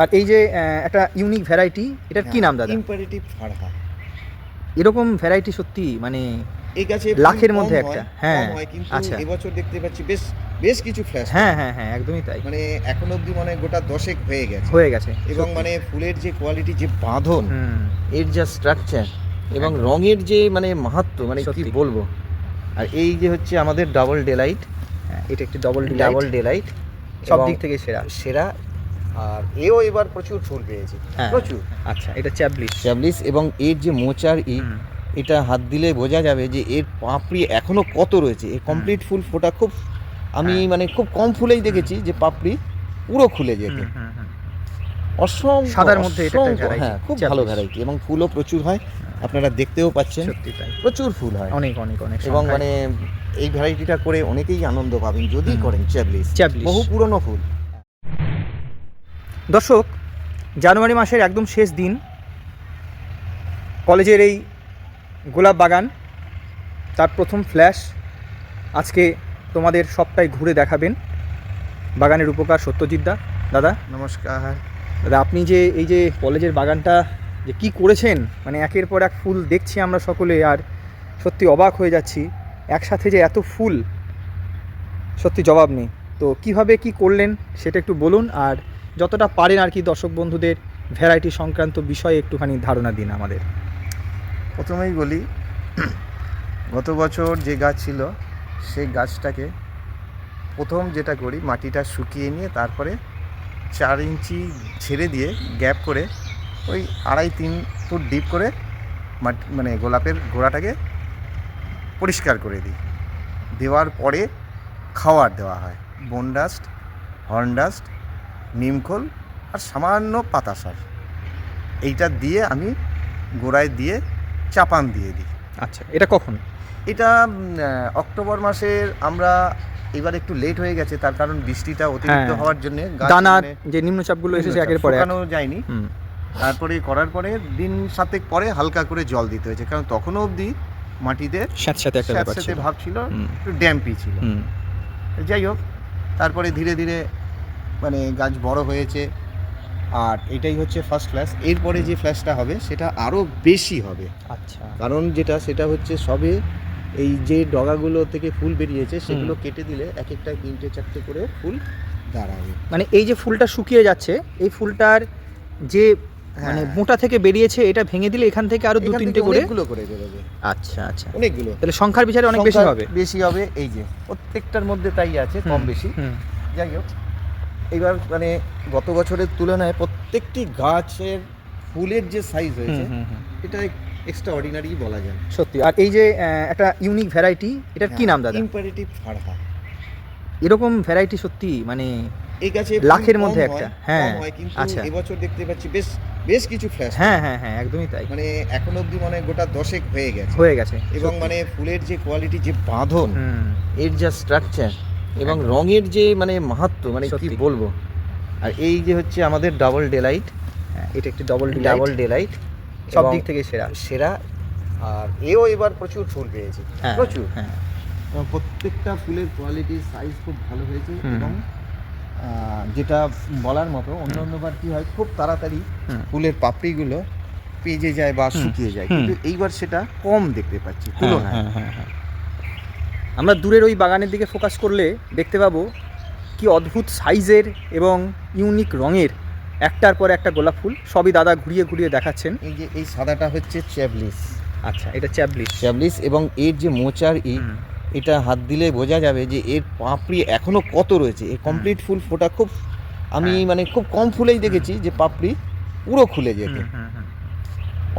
আর এই যে একটা ইউনিক ভ্যারাইটি, এটার কি নাম দাদা? ইম্পারেটিভ ফারহা। এরকম ভ্যারাইটি সত্যি মানে এই গাছে লাখের মধ্যে একটা। হ্যাঁ, কম হয়, কিন্তু আচ্ছা। এবছর দেখতে পাচ্ছি বেশ বেশ কিছু ফ্ল্যাশ। হ্যাঁ হ্যাঁ হ্যাঁ, একদমই তাই। মানে এখনো অবধি মানে গোটা 10 হয়ে গেছে। এবং সত্যি। মানে ফুলের যে কোয়ালিটি, যে বাঁধন, হুম, এর যা স্ট্রাকচার এবং একদম। রঙের যে মানে মাহাত্ম্য, মানে কি সত্যি। বলবো। আর এই যে হচ্ছে আমাদের ডাবল ডেলাইট। হ্যাঁ, এটা একটি ডবল ডেলাইট সব দিক থেকে সেরা। সেরা। আর এও এবার প্রচুর ফুল পেয়েছে, হ্যাঁ, প্রচুর। আচ্ছা, এটা চ্যাবলিশ। চ্যাবলিস এবং এর যে মোচার হুম, এটা হাত দিলে বোঝা যাবে যে এর পাপড়ি এখনো কত রয়েছে। এর কমপ্লিট ফুল ফোটা খুব, আমি হ্যাঁ। মানে খুব কম ফুলেই দেখেছি যে পাপড়ি পুরো খুলে যেতে। হুম, হুম। অসংখ্য সাদার মধ্যে এটা একটা অসংখ্য, variety, হ্যাঁ, খুব ভালো চ্যাবলিশ। ভ্যারাইটি এবং ফুলও প্রচুর হয়। আপনারা দেখতেও পাচ্ছেন সত্যি তাই। প্রচুর ফুল হয়। অনেক অনেক অনেক এবং সংখ্যায়। মানে এই ভ্যারাইটিটা করে অনেকেই আনন্দ পাবেন যদি হুম। করেন চ্যাবলিস। চ্যাবলিশ। বহু পুরনো ফুল। দর্শক, জানুয়ারি মাসের একদম শেষ দিন, কলেজের এই গোলাপ বাগান তার প্রথম ফ্ল্যাশ আজকে তোমাদের সবটাই ঘুরে দেখাবেন বাগানের উপকার সত্যজিৎ দা। দাদা নমস্কার। দাদা, আপনি যে এই যে কলেজের বাগানটা যে কী করেছেন, মানে একের পর এক ফুল দেখছি আমরা সকলে, আর সত্যি অবাক হয়ে যাচ্ছি একসাথে যে এত ফুল, সত্যি জবাব নেই। তো কিভাবে কি করলেন সেটা একটু বলুন, আর যতটা পারেন আর কি দর্শক বন্ধুদের ভ্যারাইটি সংক্রান্ত বিষয়ে একটুখানি ধারণা দিন আমাদের। প্রথমেই বলি, গত বছর যে গাছ ছিল সেই গাছটাকে প্রথম যেটা করি, মাটিটা শুকিয়ে নিয়ে তারপরে 4 ইঞ্চি ছেড়ে দিয়ে গ্যাপ করে ওই 2.5-3 ফুট ডিপ করে মাটি মানে গোলাপের গোড়াটাকে পরিষ্কার করে দিই। দেওয়ার পরে খাওয়ার দেওয়া হয় বোন ডাস্ট, হর্ন ডাস্ট, নিমখোল আর সামান্য পাতা সার। এইটা দিয়ে আমি গোড়ায় দিয়ে চাপান দিয়ে দিই। আচ্ছা, এটা কখন? এটা অক্টোবর মাসের, আমরা এবার একটু লেট হয়ে গেছে তার কারণ বৃষ্টিটা অতিরিক্ত হ্যাঁ, হওয়ার জন্য দানার যে নিম্নচাপগুলো এসেছে একের পর এক। শুকানো যায়নি। তারপরে করার পরে দিন 7 পরে হালকা করে জল দিতে হয়েছে, কারণ তখনও অবধি মাটিতে স্যাঁতস্যাঁতে একটা ব্যাপার স্যাঁতস্যাঁতে ছিল। ভাব ছিল, হুম। একটু ড্যাম্পি ছিল। যাই হোক, তারপরে ধীরে ধীরে মানে গাছ বড় হয়েছে। আর এটাই হচ্ছে ফার্স্ট ফ্ল্যাশ। এরপরে যে ফ্ল্যাশটা হবে সেটা আরও বেশি হবে। আচ্ছা, কারণ সেটা হচ্ছে সবে এই যে ডগাগুলো থেকে ফুল বেরিয়েছে সেগুলো কেটে দিলে এক একটা 3-4টে করে ফুল দাঁড়াবে। মানে এই যে ফুলটা শুকিয়ে যাচ্ছে, এই ফুলটার যে মানে মোটা থেকে বেরিয়েছে, এটা ভেঙে দিলে এখান থেকে আরো 2-3টে করে অনেকগুলো করে বেরোবে। আচ্ছা আচ্ছা, অনেকগুলো, তাহলে সংখ্যার বিচারে অনেক বেশি হবে। বেশি হবে। এই যে প্রত্যেকটার মধ্যে তাই আছে, কম বেশি। যাই হোক, এইবার মানে গত বছরের তুলনায় প্রত্যেকটি গাছের ফুলের যে সাইজ হয়েছে এটা এক্সট্রা অর্ডিনারি বলা যায় সত্যি। আর এই যে একটা ইউনিক ভ্যারাইটি, এটার কি নাম দাদা? ইম্পারেটিভ ফারহা। এরকম ভ্যারাইটি সত্যি মানে এই গাছে লাখের মধ্যে একটা। হ্যাঁ, কিন্তু আচ্ছা। এবছর দেখতে পাচ্ছি বেশ বেশ কিছু ফ্ল্যাশ। হ্যাঁ হ্যাঁ হ্যাঁ, একদমই তাই। মানে এখনো অবধি মানে গোটা 10 হয়ে গেছে এবং সত্যি। মানে ফুলের যে কোয়ালিটি, যে বাঁধন, হুম, এর যা স্ট্রাকচার এবং একদম। রঙের যে মানে মাহাত্ম্য, মানে কি সত্যি। বলবো। আর এই যে হচ্ছে আমাদের ডাবল ডেলাইট। হ্যাঁ, এটা একটি ডবল ডেলাইট সব দিক থেকে সেরা। সেরা। আর এও এবার প্রচুর ফুল পেয়েছে, হ্যাঁ, প্রচুর। হ্যাঁ। এবং প্রত্যেকটা ফুলের কোয়ালিটি, সাইজ খুব ভালো হয়েছে। হুম। এবং যেটা বলার মতো, অন্যবার কি হয় খুব তাড়াতাড়ি ফুলের পাপড়িগুলো পেজে যায় বা শুকিয়ে যায়, কিন্তু এইবার সেটা কম দেখতে পাচ্ছি তুলনায়। আমরা দূরের ওই বাগানের দিকে ফোকাস করলে দেখতে পাবো কি অদ্ভুত সাইজের এবং ইউনিক রঙের একটার পর একটা গোলাপ ফুল, সবই দাদা ঘুরিয়ে ঘুরিয়ে দেখাচ্ছেন। এই যে এই সাদাটা হচ্ছে চ্যাবলিস। আচ্ছা, এটা চ্যাবলিশ। এবং এর যে মোচার এটা হাত দিলে বোঝা যাবে যে এর পাপড়ি এখনো কত রয়েছে। এর কমপ্লিট ফুল ফোটা খুব, আমি মানে খুব কম ফুলেই দেখেছি যে পাপড়ি পুরো খুলে যেতে।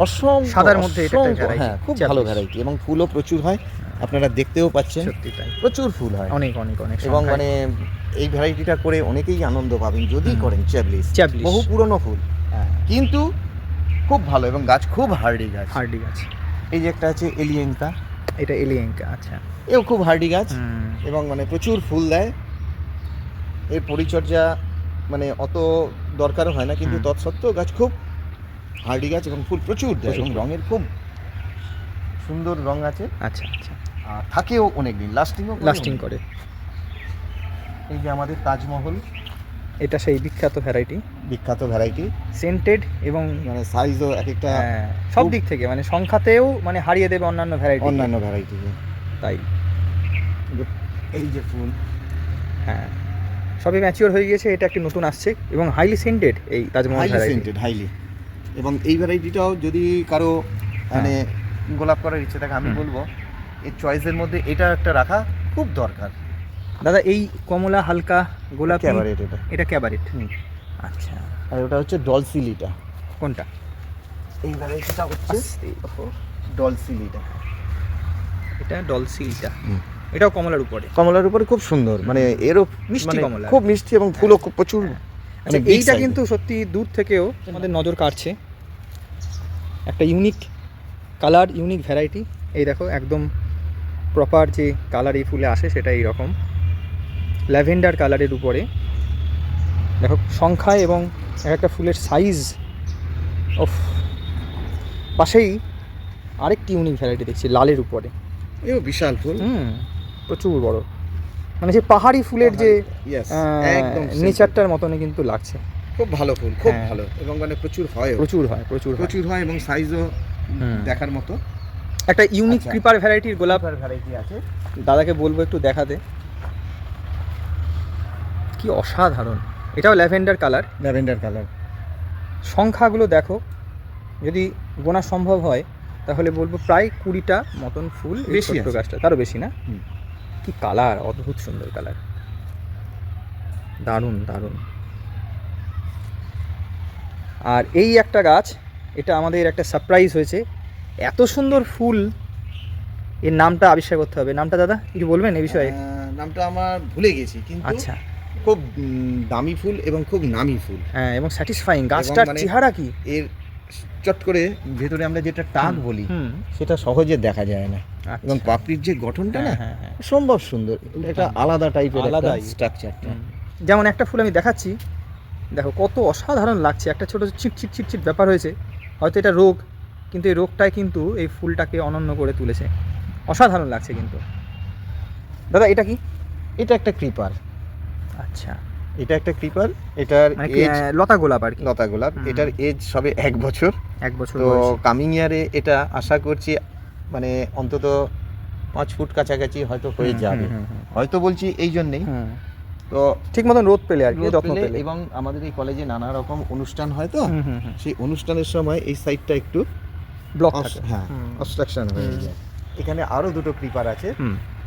অসংখ্য, সাদার মধ্যে এটা একটা variety, হ্যাঁ, খুব ভালো চ্যাবলিশ। ভ্যারাইটি এবং ফুলও প্রচুর হয়। আপনারা দেখতেও পাচ্ছেন সত্যি তাই, প্রচুর ফুল হয়। অনেক অনেক অনেক এবং সংখ্যায়। মানে এই ভ্যারাইটিটা করে অনেকেই আনন্দ পাবেন যদি করেন চ্যাবলিস। চ্যাবলিশ। বহু পুরনো ফুল, হ্যাঁ, কিন্তু খুব ভালো এবং গাছ খুব হার্ডি গাছ। হার্ডি গাছ। এই যে একটা আছে এলিয়েঙ্কা, এটা এলিয়েঙ্কা। আচ্ছা। এও খুব হার্ডি গাছ এবং মানে প্রচুর ফুল দেয়। এর পরিচর্যা মানে অত দরকারও হয় না, কিন্তু তৎসত্ত্বেও গাছ খুব হার্ডি গাছ এবং ফুল প্রচুর দেয় এবং রঙের খুব সুন্দর রং আছে। আচ্ছা আচ্ছা, আর থাকেও অনেক দিন, লাস্টিং করে। করে। এই যে আমাদের তাজমহল, এটা সেই বিখ্যাত ভ্যারাইটি, বিখ্যাত ভ্যারাইটি, সেন্টেড এবং মানে সাইজও এক একটা সব দিক থেকে মানে সংখ্যাতেও মানে হারিয়ে দেবে অন্যান্য ভ্যারাইটি, অন্যান্য ভ্যারাইটি। তাই এই যে ফুল, হ্যাঁ সবই ম্যাচিওর হয়ে গিয়েছে, এটা একটি নতুন আসছে এবং হাইলি সেন্টেড এই Taj Mahal highly variety. Scented, highly. এবং এই ভ্যারাইটিটাও যদি কারো মানে গোলাপ করার ইচ্ছে থাকে, আমি বলবো এর চয়েসের মধ্যে এটা একটা রাখা খুব দরকার। দাদা এই কমলা হালকা গোলাপি, ক্যাবারেট এটা, এটা ক্যাবারেট। আচ্ছা, আর ওটা হচ্ছে ডলসিলিটা। কোনটা? এই ভ্যারাইটিটা হচ্ছে ডলসিলিটা। এটা ডলসিলটা, এটাও কমলার উপরে। কমলার উপরে খুব সুন্দর, মানে এরও মিষ্টি মানে কমলা, খুব মিষ্টি এবং ফুলও খুব প্রচুর। আচ্ছা এইটা কিন্তু সত্যি দূর থেকেও আমাদের নজর কাটছে, একটা ইউনিক কালার, ইউনিক ভ্যারাইটি। এই দেখো একদম প্রপার যে কালার এই ফুলে আসে সেটা এইরকম ল্যাভেন্ডার কালারের উপরে। দেখো সংখ্যায় এবং এক একটা ফুলের সাইজ। অফ, পাশেই আরেকটি ইউনিক ভ্যারাইটি দেখছি লালের উপরে। এও বিশাল ফুল, প্রচুর বড়, মানে যে পাহাড়ি ফুলের যে একদম নেচারটার মতনই কিন্তু লাগছে। খুব ভালো ফুল, খুব হ্যাঁ। ভালো, এবং মানে প্রচুর হয়, প্রচুর হয়, প্রচুর হয়। প্রচুর হয়, এবং সাইজও দেখার মতো। একটা ইউনিক আচ্ছা। ক্রিপার ভ্যারাইটির গোলাপ ভ্যারাইটি আছে, দাদাকে বলবো একটু দেখাতে। কি অসাধারণ, এটাও ল্যাভেন্ডার কালার। Lavender colour. সংখ্যাগুলো দেখো, যদি গোনা সম্ভব হয় তাহলে বলবো প্রায় 20টা মতন ফুল এই বেশি ছোট্ট আছে। গাছটা, তারও বেশি না? হুম। কি কালার, অদ্ভুত সুন্দর কালার, দারুণ দারুণ। আর এই একটা গাছ, এটা আমাদের একটা সারপ্রাইজ হয়েছে, এত সুন্দর ফুল, এর নামটা আবিষ্কার করতে হবে। নামটা দাদা কিছু বলবেন এই বিষয়ে? নামটা আমার ভুলে গেছি, কিন্তু আচ্ছা, খুব দামি ফুল এবং খুব নামি ফুল। হ্যাঁ, এবং স্যাটিসফাইং। গাছটার মানে চেহারা কি, এর চট করে ভেতরে আমরা যেটা টাক বলি হুম, সেটা সহজে দেখা যায় না, আচ্ছা। এবং পাপড়ির যে গঠনটা না, হ্যাঁ, হ্যাঁ, সম্ভব সুন্দর, এটা আলাদা টাইপের আলাদাই। স্ট্রাকচারটা। যেমন একটা ফুল আমি দেখাচ্ছি, দেখো কত অসাধারণ লাগছে, একটা ছোটো চিটচিট চিটচিট ব্যাপার হয়েছে, হয়তো এটা রোগ, কিন্তু এই রোগটাই কিন্তু এই ফুলটাকে অনন্য করে তুলেছে, অসাধারণ লাগছে কিন্তু। দাদা এটা কি? এটা একটা ক্রিপার। আচ্ছা, এটা একটা ক্রিপার, এটার মানে কি, এজ লতা গোলাপ আর কি। লতা গোলাপ। এটার এজ সবে 1 বছর। 1 বছর তো বয়স। কামিং ইয়ারে এটা আশা করছি মানে অন্তত 5 ফুট কাছাকাছি হয়তো হয়ে যাবে, হয়তো বলছি এই জন্যেই। তো ঠিক মতন রোদ পেলে আর কি, রোদ যত্ন পেলে, পেলে। এবং আমাদের এই কলেজে নানা রকম অনুষ্ঠান হয়, তো সেই অনুষ্ঠানের সময় এই সাইডটা একটু ব্লক থাকে। হ্যাঁ, অবস্ট্রাকশন হয়ে যায়। এখানে আরো দুটো ক্রিপার আছে,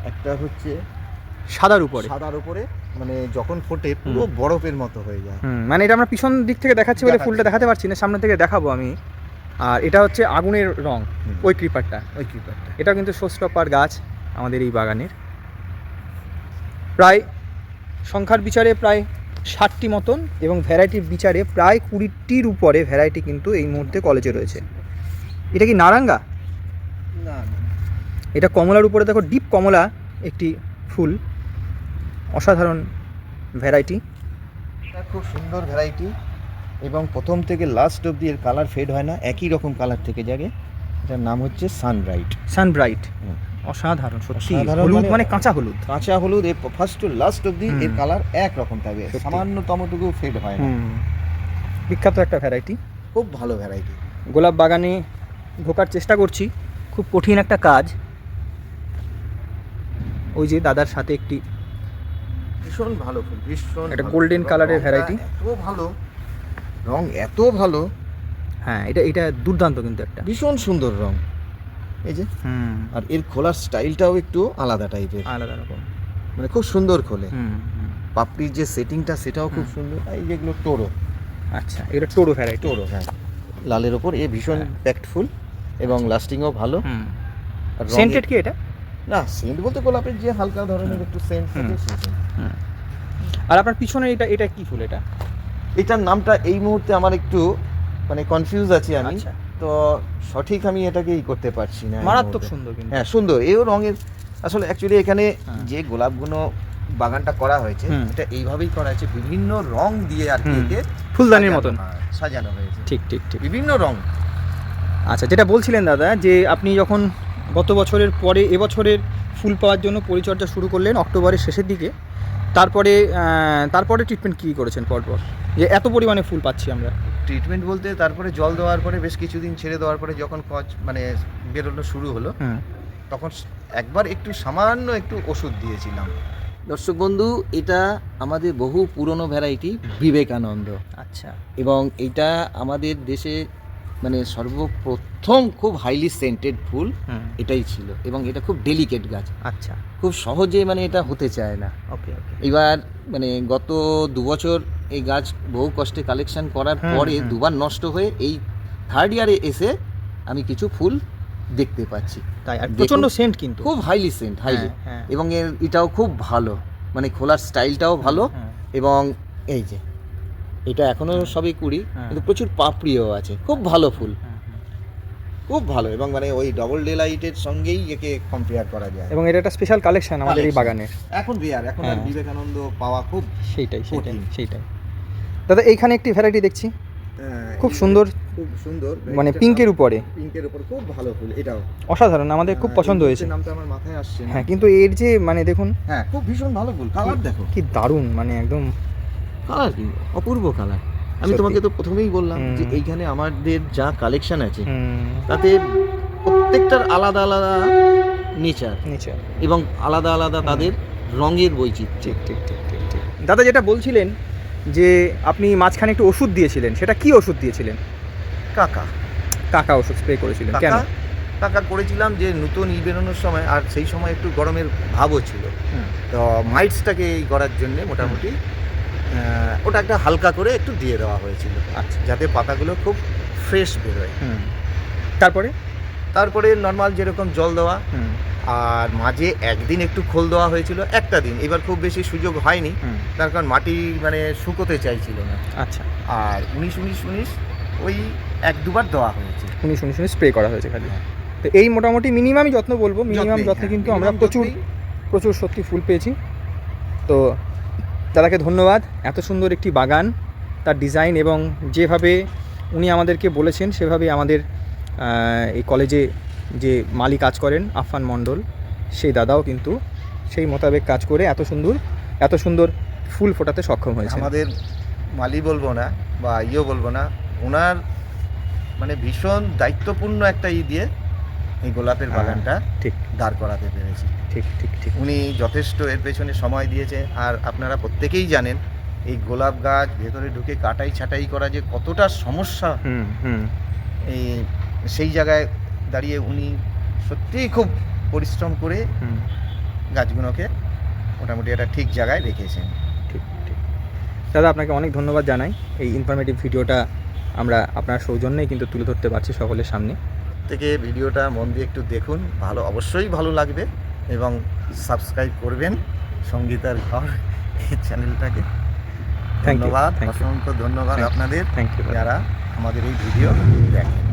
একটা হচ্ছে সাদার উপরে, সাদার উপরে, মানে যখন ফোটে পুরো বরফের মতো হয়ে যায়। মানে এটা আমরা পিছন দিক থেকে দেখাচ্ছি বলে দেখাচ্ছি। ফুলটা দেখাতে পারছি না, সামনে থেকে দেখাবো আমি। আর এটা হচ্ছে আগুনের রং, ওই ক্রিপারটা। ওই ক্রিপারটা এটা কিন্তু শোস্টপার গাছ আমাদের এই বাগানের। প্রায় সংখ্যার বিচারে প্রায় 60টি মতন, এবং ভ্যারাইটির বিচারে প্রায় 20টির উপরে ভ্যারাইটি কিন্তু এই মুহূর্তে কলেজে রয়েছে। এটা কি নারাঙ্গা? না, এটা কমলার উপরে দেখো, ডিপ কমলা একটি ফুল, অসাধারণ ভ্যারাইটি। এটা খুব সুন্দর ভ্যারাইটি, এবং প্রথম থেকে লাস্ট অবধি এর কালার ফেড হয় না, একই রকম কালার থেকে জাগে। এটার নাম হচ্ছে সানব্রাইট। সানব্রাইট, অসাধারণ সত্যি। অসাধারণ, হলুদ মানে কাঁচা হলুদ। কাঁচা হলুদ, এর ফার্স্ট টু লাস্ট অবধি এর কালার এক রকম থাকবে, সত্যি। সামান্যতমটুকু ফেড হয় না। বিখ্যাত একটা ভ্যারাইটি। খুব ভালো ভ্যারাইটি। গোলাপ বাগানে ঢোকার চেষ্টা করছি, খুব কঠিন একটা কাজ। ওই যে দাদার সাথে একটি ভীষণ ভালো ফুল, ভীষণ একটা ভালো। গোল্ডেন কালারের রংটা ভ্যারাইটি। এত ভালো, রং এত ভালো, হ্যাঁ এটা দুর্দান্ত কিন্তু একটা ভীষণ সুন্দর রং। এই যে, আর এর খোলার স্টাইলটাও একটু আলাদা টাইপের, আলাদা রকম, মানে খুব সুন্দর খোলে। পাপড়ির যে সেটিংটা সেটাও খুব সুন্দর। এই যেগুলো টোরো, আচ্ছা এটা টোরো ভ্যারাইটি। টোরো, হ্যাঁ, লালের ওপর এ ভীষণ প্যাকড ফুল, এবং লাস্টিংও ভালো। আর রঙে- সেন্টেড কি এটা? না, সেন্ট বলতে গোলাপের যে হালকা ধরনের একটু সেন্ট থাকে সেটা। আর আপনার পিছনে এটা কি ফুল এটা? এটার নামটা এই মুহূর্তে আমার একটু মানে কনফিউজ আছি আমি, আচ্ছা। তো সঠিক আমি এটাকে করতে পারছি না এই মারাত্মক মুহূর্তে। সুন্দর কিন্তু। হ্যাঁ, সুন্দর, এও রঙের। আসলে অ্যাকচুয়ালি এখানে যে গোলাপগুলো বাগানটা করা হয়েছে, এটা এইভাবেই করা হয়েছে, বিভিন্ন রং দিয়ে আর কি একে ফুলদানির সাজানো, মতন হ্যাঁ, সাজানো হয়েছে, ঠিক ঠিক ঠিক। বিভিন্ন রং। আচ্ছা, যেটা বলছিলেন দাদা, যে আপনি যখন গত বছরের পরে এবছরের ফুল পাওয়ার জন্য পরিচর্যা শুরু করলেন অক্টোবরের শেষের দিকে, তারপরে ট্রিটমেন্ট কী করেছেন পরপর, যে এত পরিমাণে ফুল পাচ্ছি আমরা? ট্রিটমেন্ট বলতে তারপরে জল দেওয়ার পরে বেশ কিছুদিন ছেড়ে দেওয়ার পরে যখন মানে বেরোনো শুরু হলো, হুম। তখন একবার একটু সামান্য একটু ওষুধ দিয়েছিলাম। দর্শক বন্ধু, এটা আমাদের বহু পুরনো ভ্যারাইটি বিবেকানন্দ, আচ্ছা। এবং এটা আমাদের দেশে মানে সর্বপ্রথম খুব হাইলি সেন্টেড ফুল হুম। এটাই ছিল, এবং এটা খুব ডেলিকেট গাছ, আচ্ছা। খুব সহজে মানে এটা হতে চায় না। ওকে ওকে। এবার মানে গত 2 বছর এই গাছ বহু কষ্টে কালেকশন করার হুম, পরে হুম। 2 বার নষ্ট হয়ে এই 3rd ইয়ারে এসে আমি কিছু ফুল দেখতে পাচ্ছি। তাই, আর দেখুন, প্রচণ্ড সেন্ট কিন্তু। খুব হাইলি সেন্ট, হাইলি, হ্যাঁ, হ্যাঁ। এবং এটাও খুব ভালো, মানে খোলার স্টাইলটাও ভালো, হুম। এবং এই যে এটা এখনো সবে কুড়ি, হ্যাঁ। কিন্তু প্রচুর পাপড়িও আছে, খুব ভালো ফুল, হুম, হুম। খুব ভালো, এবং মানে ওই ডবল ডেলাইটের সঙ্গেই একে কম্পেয়ার করা যায়। এবং এটা একটা স্পেশাল কালেকশন আমাদের এই Collection। বাগানের। এখন রেয়ার, এখন আর হ্যাঁ। বিবেকানন্দ পাওয়া খুব সেইটাই কঠিন। দাদা, এইখানে একটি ভ্যারাইটি দেখছি, খুব সুন্দর, খুব সুন্দর, মানে পিঙ্কের উপরে, পিঙ্কের উপর খুব ভালো ফুল, এটাও অসাধারণ, আমাদের খুব পছন্দ হয়েছে। নামটা আমার মাথায় আসছে না। হ্যাঁ, কিন্তু এর যে মানে দেখুন, হ্যাঁ, খুব ভীষণ ভালো ফুল, কালার দেখো, কি দারুণ, মানে একদম। কালার কি অপূর্ব কালার। আমি সত্যি। তোমাকে তো প্রথমেই বললাম হুম। যে এইখানে আমাদের যা কালেকশন আছে হুম, তাতে প্রত্যেকটার আলাদা আলাদা নেচার, নিচে। এবং আলাদা আলাদা তাদের রঙের বৈচিত্র্য। ঠিক। দাদা, যেটা বলছিলেন যে আপনি মাঝখানে একটু ওষুধ দিয়েছিলেন, সেটা কি ওষুধ দিয়েছিলেন? কাকা কাকা ওষুধ স্প্রে করেছিলেন কেন? কাকা করেছিলাম যে নতুন বেরোনোর সময়, আর সেই সময় একটু গরমের ভাবও ছিল, হুম। তো মাইটসটাকে এই করার জন্য মোটামুটি ওটা একটা হালকা করে একটু দিয়ে দেওয়া হয়েছিল, আচ্ছা। যাতে পাতাগুলো খুব ফ্রেশ বেরোয়। হুম। তারপরে? তারপরে নর্মাল যেরকম জল দেওয়া, হুম। আর মাঝে একদিন একটু খোল দেওয়া হয়েছিল, একটা দিন, এবার খুব বেশি সুযোগ হয়নি, হুম। তার কারণ মাটি মানে শুকোতে চাইছিল না। আচ্ছা। আর 19 ওই 1-2 বার দেওয়া হয়েছে। 19 স্প্রে করা হয়েছে খালি। তো এই মোটামুটি মিনিমামই যত্ন বলবো, মিনিমাম যত্নেই, যত্নে হ্যাঁ, কিন্তু আমরা minimum প্রচুর যত্নেই। সত্যি ফুল পেয়েছি। তো দাদাকে ধন্যবাদ, এত সুন্দর একটি বাগান, তার ডিজাইন, এবং যেভাবে উনি আমাদেরকে বলেছেন সেভাবেই আমাদের এই কলেজে যে মালি কাজ করেন আফফান মণ্ডল, সেই দাদাও কিন্তু সেই মোতাবেক কাজ করে এত সুন্দর ফুল ফোটাতে সক্ষম হয়েছে। আমাদের মালি বলবো না বা বলবো না, ওনার মানে ভীষণ দায়িত্বপূর্ণ একটা দিয়ে এই গোলাপের হ্যাঁ, বাগানটা ঠিক দাঁড় করাতে পেরেছি। ঠিক। উনি যথেষ্ট এর পেছনে সময় দিয়েছে, আর আপনারা প্রত্যেকেই জানেন এই গোলাপ গাছ ভেতরে ঢুকে কাটাই ছাটাই করা যে কতটা সমস্যা, হুম। এই সেই জায়গায় দাঁড়িয়ে উনি সত্যিই খুব পরিশ্রম করে হুম। গাছগুলোকে মোটামুটি একটা ঠিক জায়গায় রেখেছেন। ঠিক। দাদা, আপনাকে অনেক ধন্যবাদ জানাই, এই ইনফরমেটিভ ভিডিওটা আমরা আপনার সৌজন্যেই কিন্তু তুলে ধরতে পারছি সকলের সামনে। থেকে ভিডিওটা মন দিয়ে একটু দেখুন, অবশ্যই ভালো লাগবে, এবং সাবস্ক্রাইব করবেন সঙ্গীতার ঘর এই চ্যানেলটাকে। Thank you, ধন্যবাদ, thank you. অসংখ্য ধন্যবাদ Thank you, আপনাদের thank you, দাদা। যারা আমাদের এই ভিডিও দেখেন।